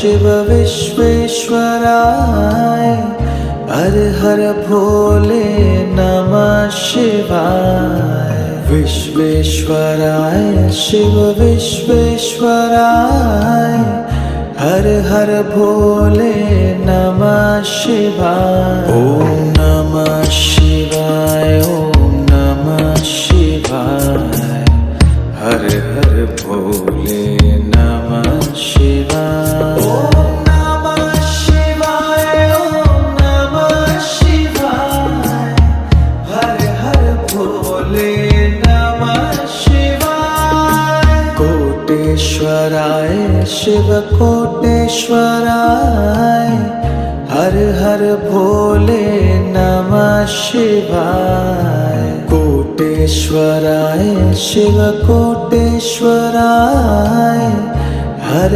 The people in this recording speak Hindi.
शिव विश्वेश्वराय हर हर भोले नमः शिवाय। विश्वेश्वराय शिव विश्वेश्वराय हर हर भोले नमः शिवाय। ओम नमः शिवाय ओम नमः शिवाय हर हर भोले नमः शिवाय। ओम नमः शिवाय ओम नमः शिवाय हर हर भोले नमः शिवाय। कोटेश्वराय शिव कोटेश्वराय हर हर भोले नमः शिवाय। कोटेश्वराय शिव कोटेश्वराय हर